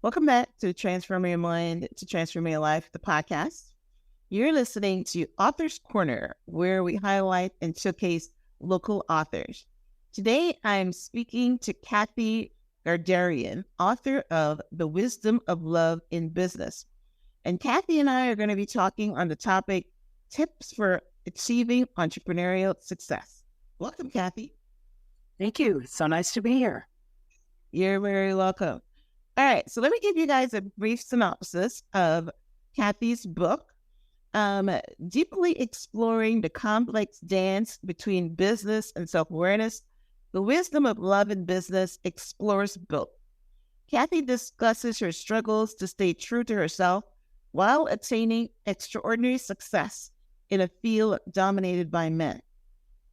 Welcome back to Transform Your Mind to Transform Your Life, the podcast. You're listening to Author's Corner, where we highlight and showcase local authors. Today, I'm speaking to Kathy Gardarian, author of The Wisdom of Love in Business. And Kathy and I are going to be talking on the topic, tips for achieving entrepreneurial success. Welcome, Kathy. Thank you. It's so nice to be here. You're very welcome. All right, so let me give you guys a brief synopsis of Kathy's book, deeply exploring the complex dance between business and self-awareness. The Wisdom of Love in Business explores both. Kathy discusses her struggles to stay true to herself while attaining extraordinary success in a field dominated by men.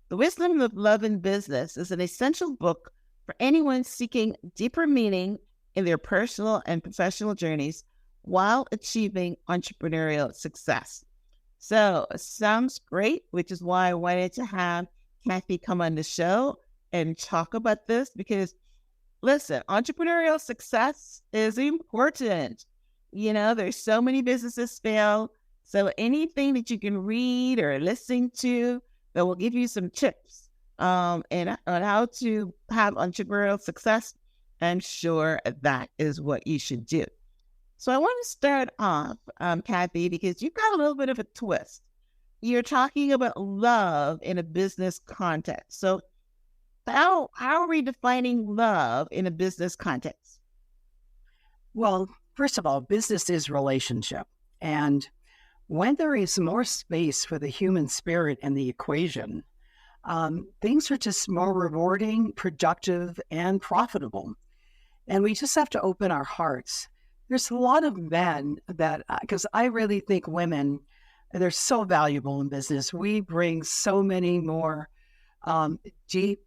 The Wisdom of Love in Business is an essential book for anyone seeking deeper meaning in their personal and professional journeys while achieving entrepreneurial success. So, sounds great, which is why I wanted to have Kathy come on the show and talk about this because, listen, entrepreneurial success is important. There's so many businesses fail. So anything that you can read or listen to that will give you some tips and on how to have entrepreneurial success, I'm sure that is what you should do. So I want to start off, Kathy, because you've got a little bit of a twist. You're talking about love in a business context. So how are we defining love in a business context? Well, first of all, business is relationship. And when there is more space for the human spirit in the equation, things are just more rewarding, productive, and profitable. And we just have to open our hearts. There's a lot of men that, because I really think women, they're so valuable in business. We bring so many more deep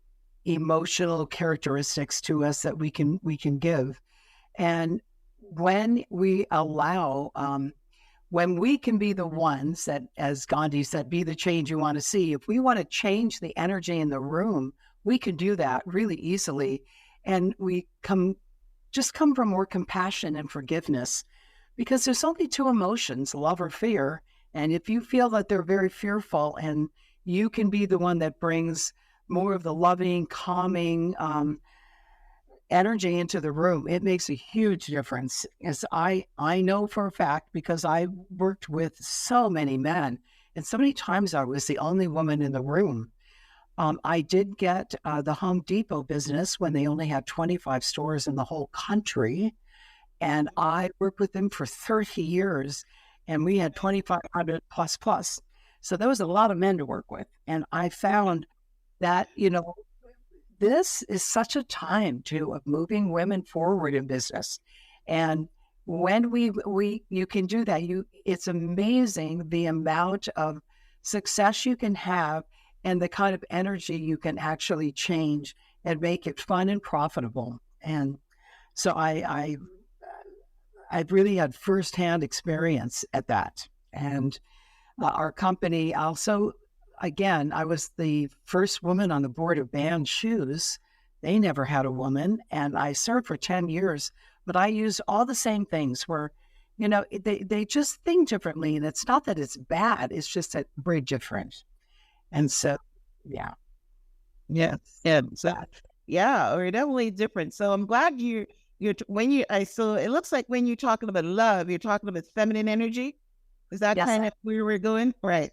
emotional characteristics to us that we can give. And when we allow, when we can be the ones that, as Gandhi said, be the change you want to see. If we want to change the energy in the room, we can do that really easily. And we come from more compassion and forgiveness, because there's only two emotions, love or fear. And if you feel that they're very fearful and you can be the one that brings more of the loving, calming energy into the room, it makes a huge difference. As I know for a fact, because I worked with so many men and so many times I was the only woman in the room. I did get the Home Depot business when they only had 25 stores in the whole country. And I worked with them for 30 years and we had 2,500 plus. So there was a lot of men to work with. And I found that, this is such a time of moving women forward in business. And when you can do that, it's amazing the amount of success you can have and the kind of energy you can actually change and make it fun and profitable. And so I've really had firsthand experience at that. And our company also, again, I was the first woman on the board of Band Shoes. They never had a woman. And I served for 10 years, but I used all the same things where, they just think differently. And it's not that it's bad. It's just that we're different. And so, yeah. Yeah. So, yeah, we're definitely different. So I'm glad it looks like when you're talking about love, you're talking about feminine energy. Is that kind of where we're going? Right.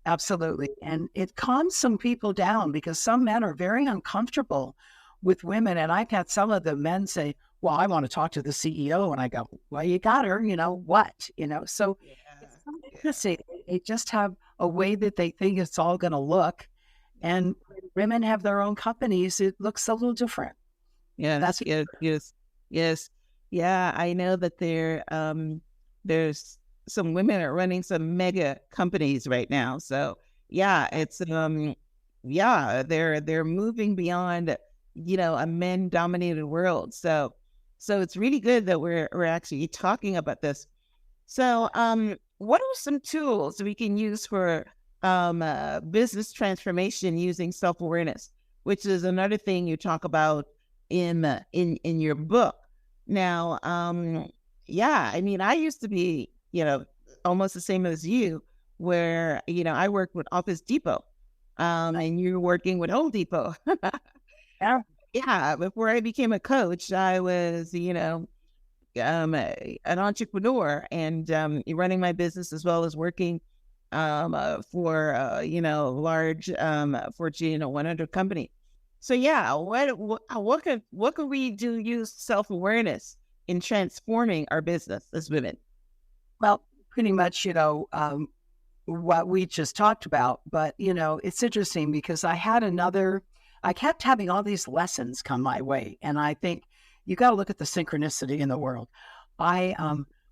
Absolutely. And it calms some people down because some men are very uncomfortable with women. And I've had some of the men say, well, I want to talk to the CEO. And I go, well, you got her, what, so it's so interesting. They just have a way that they think it's all going to look. And when women have their own companies, it looks a little different. Yeah, that's yes. Yeah, I know that there's some women are running some mega companies right now. So yeah, it's they're moving beyond a men dominated world. So it's really good that we're actually talking about this. So what are some tools we can use for business transformation using self-awareness, which is another thing you talk about in your book. Now, yeah, I mean, I used to be, almost the same as you, where, I worked with Office Depot, and you're working with Home Depot. Yeah. Yeah, before I became a coach, I was, an entrepreneur and running my business as well as working for large Fortune 100 company. So yeah, what can we do? Use self-awareness in transforming our business as women. Well, pretty much, what we just talked about. But, it's interesting because I kept having all these lessons come my way. And I think you got to look at the synchronicity in the world. I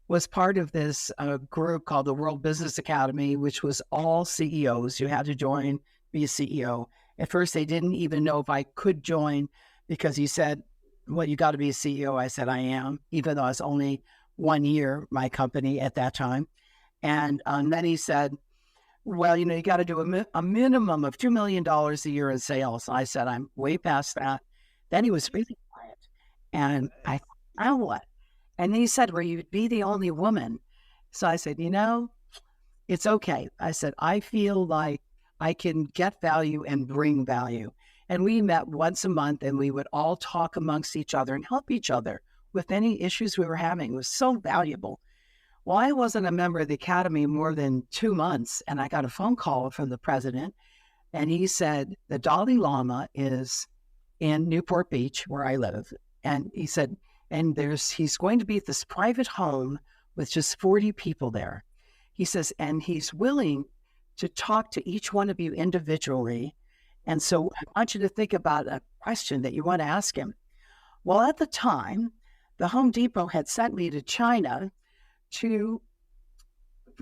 was part of this group called the World Business Academy, which was all CEOs. You had to join, be a CEO. At first, they didn't even know if I could join because he said, well, you got to be a CEO. I said, I am, even though I was only 1 year, my company at that time. And then he said, well, you got to do a minimum of $2 million a year in sales. I said, I'm way past that. Then he was really quiet. And I thought, now what? And then he said, well, you'd be the only woman. So I said, it's okay. I said, I feel like I can get value and bring value. And we met once a month and we would all talk amongst each other and help each other with any issues we were having. It was so valuable. Well, I wasn't a member of the academy more than 2 months, and I got a phone call from the president, and he said, the Dalai Lama is in Newport Beach, where I live. And he said, and he's going to be at this private home with just 40 people there. He says, and he's willing to talk to each one of you individually. And so I want you to think about a question that you want to ask him. Well, at the time, the Home Depot had sent me to China to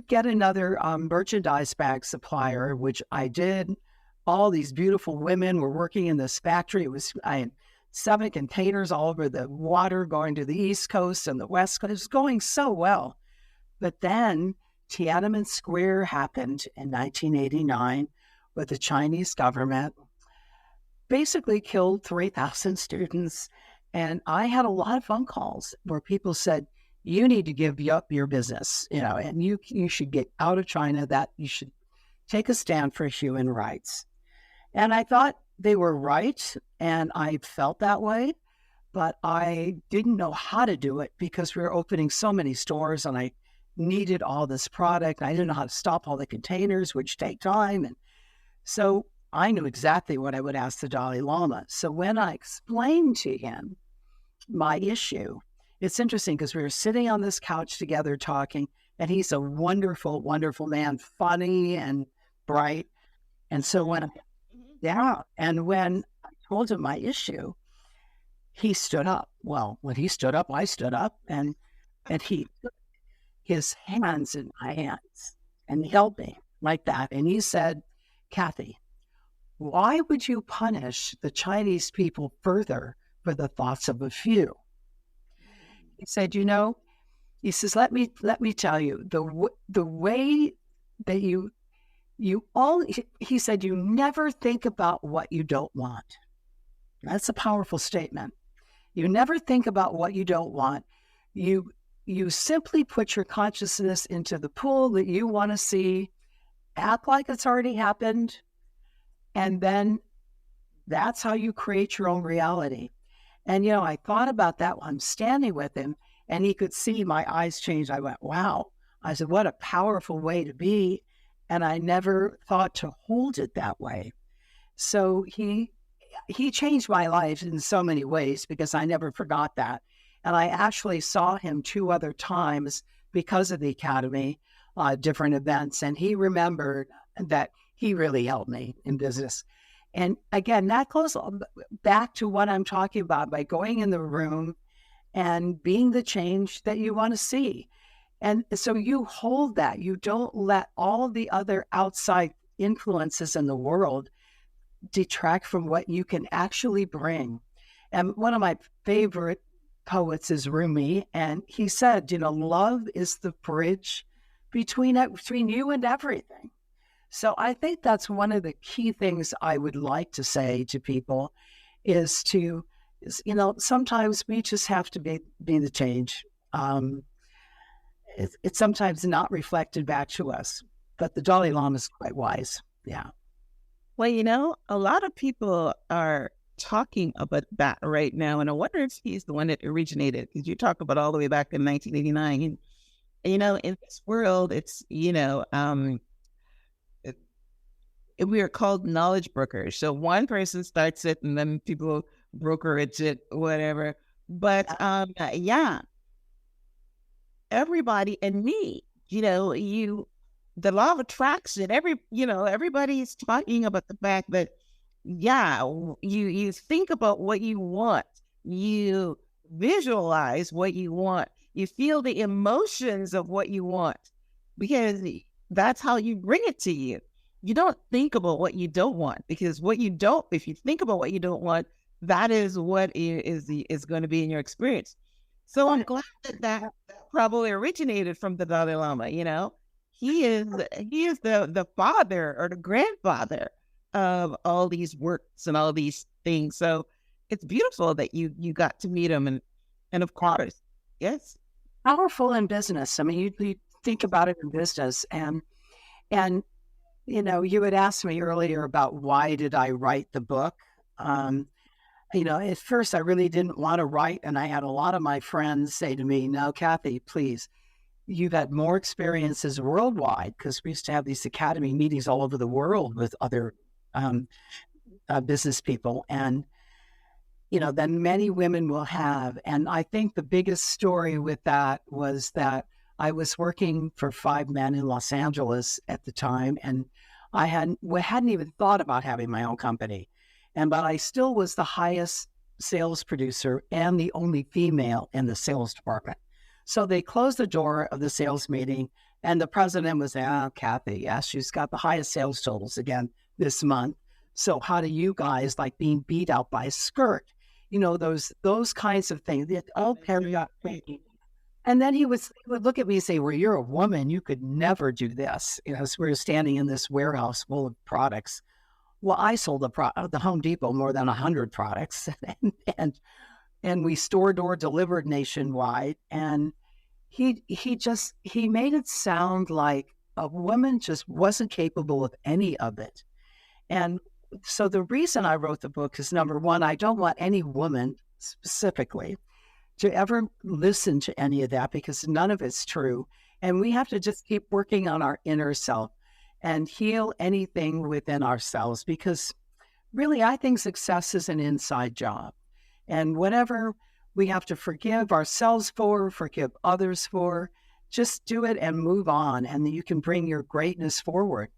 get another merchandise bag supplier, which I did. All these beautiful women were working in this factory. I had 7 containers all over the water going to the East Coast and the West Coast. It was going so well. But then Tiananmen Square happened in 1989 with the Chinese government, basically killed 3,000 students. And I had a lot of phone calls where people said, you need to give up your business, and you should get out of China, that you should take a stand for human rights. And I thought they were right, and I felt that way, but I didn't know how to do it because we were opening so many stores and I needed all this product. I didn't know how to stop all the containers, which take time. And so I knew exactly what I would ask the Dalai Lama. So when I explained to him my issue, it's interesting because we were sitting on this couch together talking, and he's a wonderful, wonderful man, funny and bright. And so when I told him my issue, he stood up. Well, when he stood up, I stood up, and he put his hands in my hands and he held me like that. And he said, Kathy, why would you punish the Chinese people further for the thoughts of a few? He said, he says, let me tell you, the way that he said, you never think about what you don't want. That's a powerful statement. You never think about what you don't want. You simply put your consciousness into the pool that you want to see, act like it's already happened, and then that's how you create your own reality. And, I thought about that while I'm standing with him, and he could see my eyes change. I went, wow. I said, what a powerful way to be. And I never thought to hold it that way. So he changed my life in so many ways because I never forgot that. And I actually saw him 2 other times because of the academy, different events. And he remembered that he really helped me in business. And again, that goes back to what I'm talking about by going in the room and being the change that you want to see. And so you hold that. You don't let all the other outside influences in the world detract from what you can actually bring. And one of my favorite poets is Rumi, and he said, love is the bridge between you and everything. So I think that's one of the key things I would like to say to people is to sometimes we just have to be the change. It's sometimes not reflected back to us, but the Dalai Lama is quite wise. Yeah. Well, a lot of people are talking about that right now, and I wonder if he's the one that originated, because you talk about all the way back in 1989. And, in this world, it's, we are called knowledge brokers. So one person starts it and then people brokerage it, whatever. But yeah, everybody and me, the law of attraction, everybody's talking about the fact that, you think about what you want, you visualize what you want, you feel the emotions of what you want, because that's how you bring it to you. You don't think about what you don't want, because if you think about what you don't want, that is what is going to be in your experience. So I'm glad that probably originated from the Dalai Lama. He is the father or the grandfather of all these works and all these things. So it's beautiful that you got to meet him, and of course, yes, powerful in business. I mean, you think about it in business, and you had asked me earlier about why did I write the book. At first I really didn't want to write, and I had a lot of my friends say to me, "No, Kathy, please, you've had more experiences worldwide," because we used to have these academy meetings all over the world with other business people, and than many women will have. And I think the biggest story with that was that I was working for 5 men in Los Angeles at the time, and I hadn't even thought about having my own company. But I still was the highest sales producer and the only female in the sales department. So they closed the door of the sales meeting, and the president was saying, "Kathy, yes, she's got the highest sales totals again this month. So how do you guys like being beat out by a skirt?" Those kinds of things. All periodic thinking. And then he would look at me and say, "Well, you're a woman. You could never do this." So we were standing in this warehouse full of products. Well, I sold the Home Depot more than 100 products, and we door delivered nationwide. And he made it sound like a woman just wasn't capable of any of it. And so the reason I wrote the book is, number one, I don't want any woman specifically to ever listen to any of that, because none of it's true. And we have to just keep working on our inner self and heal anything within ourselves, because really, I think success is an inside job. And whatever we have to forgive ourselves for, forgive others for, just do it and move on. And then you can bring your greatness forward.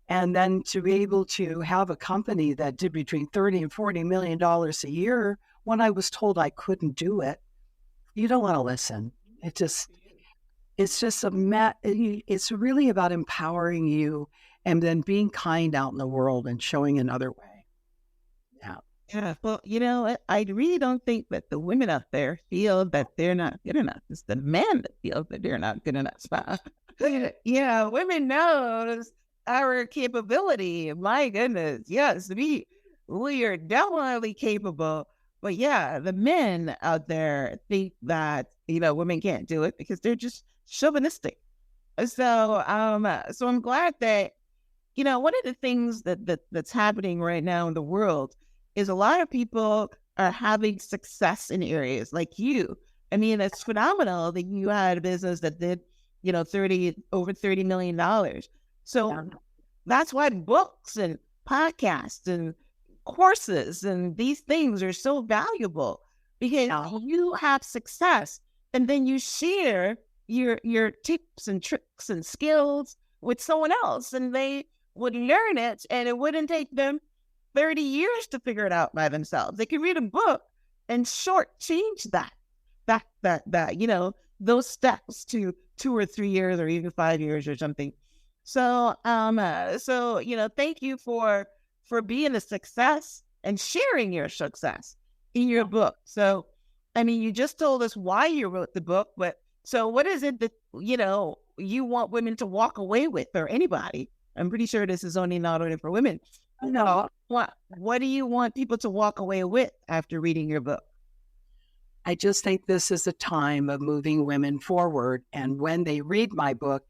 And then to be able to have a company that did between $30 and $40 million a year when I was told I couldn't do it, you don't want to listen. It's really about empowering you and then being kind out in the world and showing another way. Yeah. Yeah. Well, I really don't think that the women out there feel that they're not good enough. It's the men that feel that they're not good enough. Women knows our capability. My goodness. Yes. We are definitely capable. But yeah, the men out there think that, women can't do it because they're just chauvinistic. So I'm glad that, one of the things that's happening right now in the world is a lot of people are having success in areas like you. I mean, it's phenomenal that you had a business that did, over $30 million. So that's why books and podcasts and courses and these things are so valuable, because you have success and then you share your tips and tricks and skills with someone else, and they would learn it, and it wouldn't take them 30 years to figure it out by themselves. They could read a book and shortchange those steps to 2 or 3 years or even 5 years or something. So thank you for being a success and sharing your success in your book. So, I mean, you just told us why you wrote the book, but so what is it that, you want women to walk away with, or anybody? I'm pretty sure this is not only for women. No, what do you want people to walk away with after reading your book? I just think this is a time of moving women forward. And when they read my book,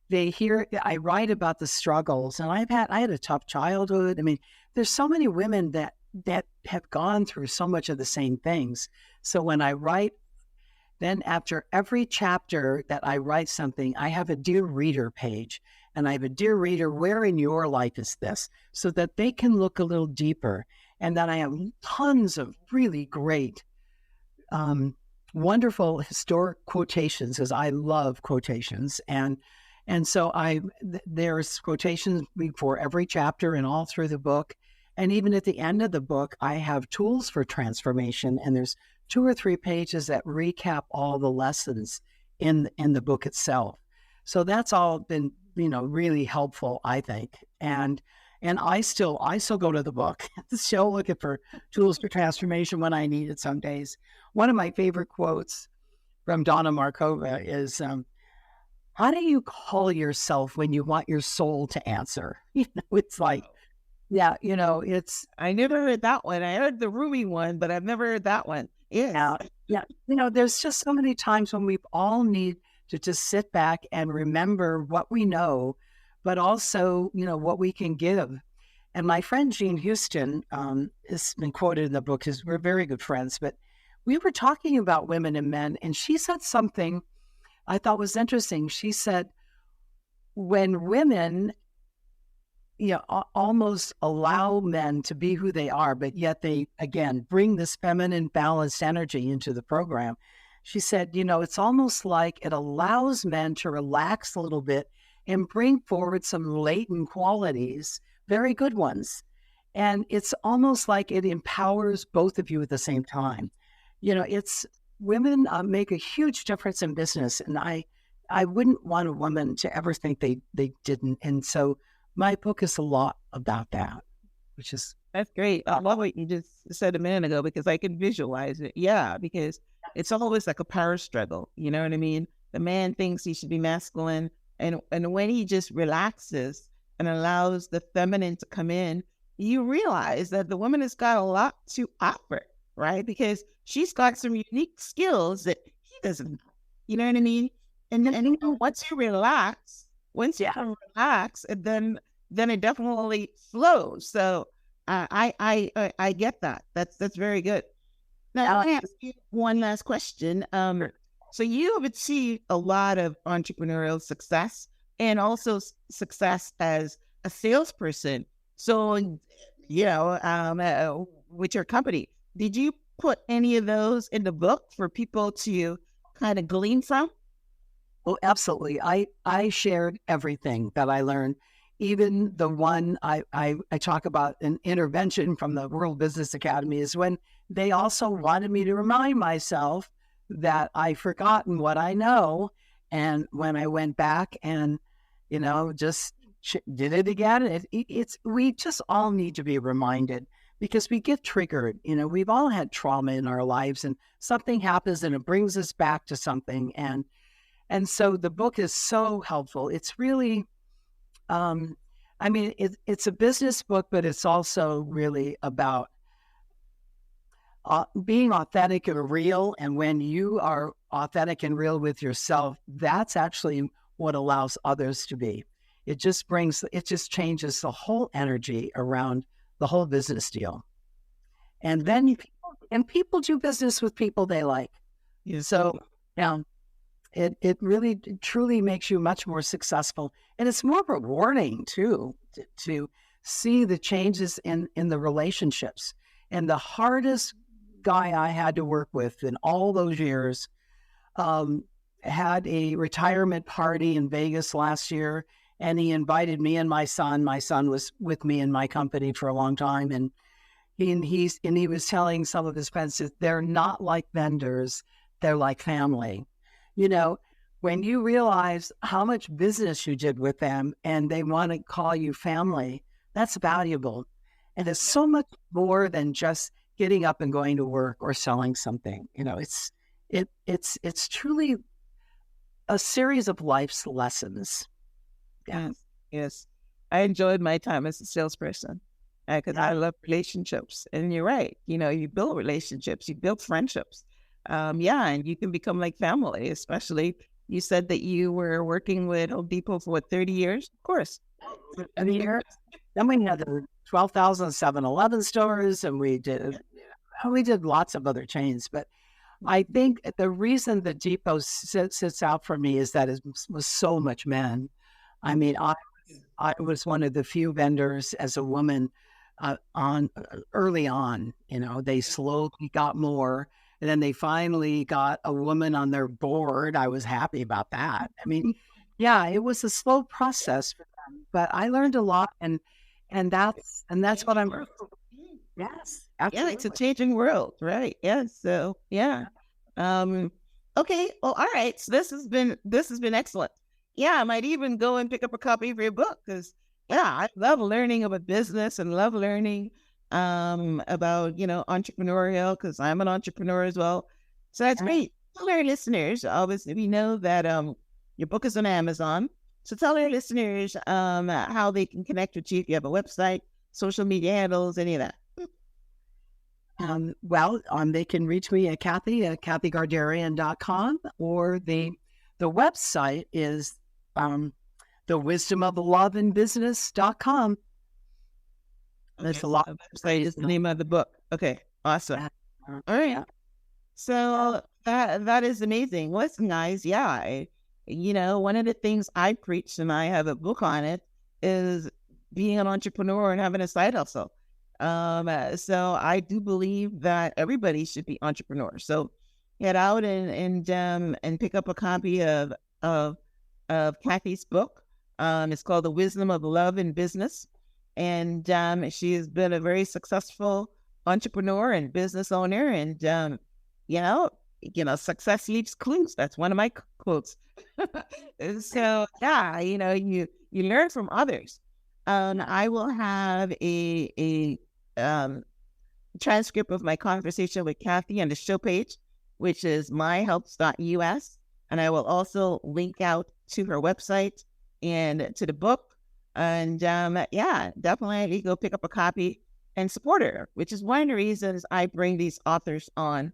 they hear I write about the struggles. And I had a tough childhood. I mean, there's so many women that have gone through so much of the same things. So when I write, then after every chapter that I write something, I have a Dear Reader page. And I have a Dear Reader, where in your life is this? So that they can look a little deeper. And then I have tons of really great wonderful historic quotations, because I love quotations, and so there's quotations before every chapter and all through the book, and even at the end of the book, I have tools for transformation, and there's 2 or 3 pages that recap all the lessons in the book itself. So that's all been really helpful, I think, and I still go to the book, still looking for tools for transformation when I need it some days. One of my favorite quotes from Donna Markova is, how do you call yourself when you want your soul to answer? It's like, yeah, it's... I never heard that one. I heard the Rumi one, but I've never heard that one. Yeah. There's just so many times when we all need to just sit back and remember what we know, but also, what we can give. And my friend Jean Houston has been quoted in the book, because we're very good friends, but we were talking about women and men, and she said something I thought was interesting. She said, when women almost allow men to be who they are, but yet they, again, bring this feminine balanced energy into the program. She said, it's almost like it allows men to relax a little bit and bring forward some latent qualities, very good ones. And it's almost like it empowers both of you at the same time. It's women make a huge difference in business. And I wouldn't want a woman to ever think they didn't. And so my book is a lot about that, which is... That's great. I love what you just said a minute ago, because I can visualize it. Yeah, because it's always like a power struggle. You know what I mean? The man thinks he should be masculine. And when he just relaxes and allows the feminine to come in, you realize that the woman has got a lot to offer, right? Because she's got some unique skills that he doesn't have. You know what I mean? And then once you relax, and then it definitely flows. So I get that. That's very good. Now, I ask you one last question. So you have achieved a lot of entrepreneurial success and also success as a salesperson. So, with your company, did you put any of those in the book for people to kind of glean from? Well, absolutely. I shared everything that I learned. Even the one I talk about, an intervention from the World Business Academy, is when they also wanted me to remind myself that I've forgotten what I know. And when I went back and, just did it again, we just all need to be reminded, because we get triggered. We've all had trauma in our lives, and something happens and it brings us back to something. And so the book is so helpful. It's really, it's a business book, but it's also really about being authentic and real. And when you are authentic and real with yourself, that's actually what allows others to be. It just changes the whole energy around the whole business deal. And then people do business with people they like. Yeah. So it really truly makes you much more successful. And it's more rewarding too, to see the changes in the relationships. And the hardest guy I had to work with in all those years had a retirement party in Vegas last year, and he invited me and my son. My son was with me in my company for a long time, and he was telling some of his friends that they're not like vendors, they're like family. When you realize how much business you did with them and they want to call you family, that's valuable. And it's so much more than just getting up and going to work or selling something. It's truly a series of life's lessons. Yes. I enjoyed my time as a salesperson. because I love relationships. And you're right. You build relationships, you build friendships. And you can become like family, especially you said that you were working with Home Depot for 30 years? Of course. And then we had the 12,000 7-Eleven stores, and we did lots of other chains. But I think the reason the Depot sits out for me is that it was so much men. I mean, I was one of the few vendors as a woman early on. They slowly got more, and then they finally got a woman on their board. I was happy about that. I mean, yeah, it was a slow process for them, but I learned a lot, and that's what I'm. Yes, absolutely. Yeah, it's a changing world, right? Yeah. So yeah. Okay. Well, all right. So this has been excellent. Yeah, I might even go and pick up a copy of your book because I love learning about business and love learning about entrepreneurial because I'm an entrepreneur as well. So that's great. Tell our listeners, obviously, we know that your book is on Amazon. So tell our listeners how they can connect with you if you have a website, social media handles, any of that. They can reach me at Kathy at kathygardarian.com, or the website is the wisdomofloveinbusiness.com. That's a lot. Website is the name of the book. Okay, awesome. All right. Yeah. So that is amazing. Listen, guys, one of the things I preach, and I have a book on it, is being an entrepreneur and having a side hustle. So I do believe that everybody should be entrepreneurs. So head out and pick up a copy of Kathy's book. It's called The Wisdom of Love in Business. And she has been a very successful entrepreneur and business owner. And, success leaves clues. That's one of my quotes. So, you learn from others. I will have a transcript of my conversation with Kathy on the show page, which is myhelps.us. And I will also link out to her website and to the book. And definitely go pick up a copy and support her, which is one of the reasons I bring these authors on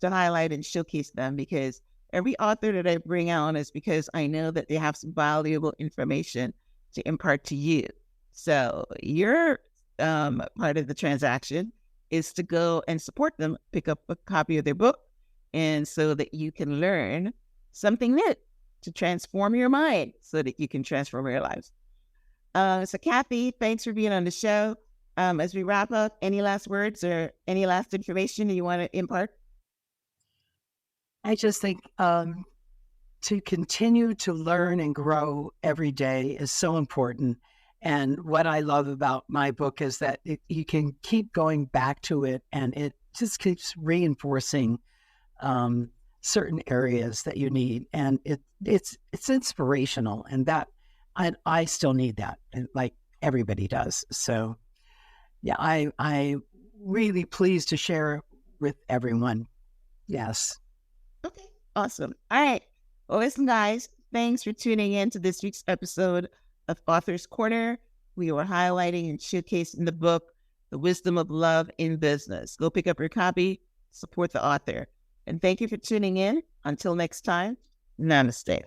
to highlight and showcase them, because every author that I bring on is because I know that they have some valuable information to impart to you. So your part of the transaction is to go and support them, pick up a copy of their book, and so that you can learn something new to transform your mind so that you can transform your lives. So Kathy, thanks for being on the show. As we wrap up, any last words or any last information you want to impart? I just think to continue to learn and grow every day is so important. And what I love about my book is that you can keep going back to it, and it just keeps reinforcing certain areas that you need. And it's inspirational, and that I still need that, and like everybody does. So yeah, I really pleased to share with everyone. Yes. Okay, awesome. All right. Well, listen, guys, thanks for tuning in to this week's episode of Author's Corner. We were highlighting and showcasing the book, The Wisdom of Love in Business. Go pick up your copy, support the author. And thank you for tuning in. Until next time, namaste.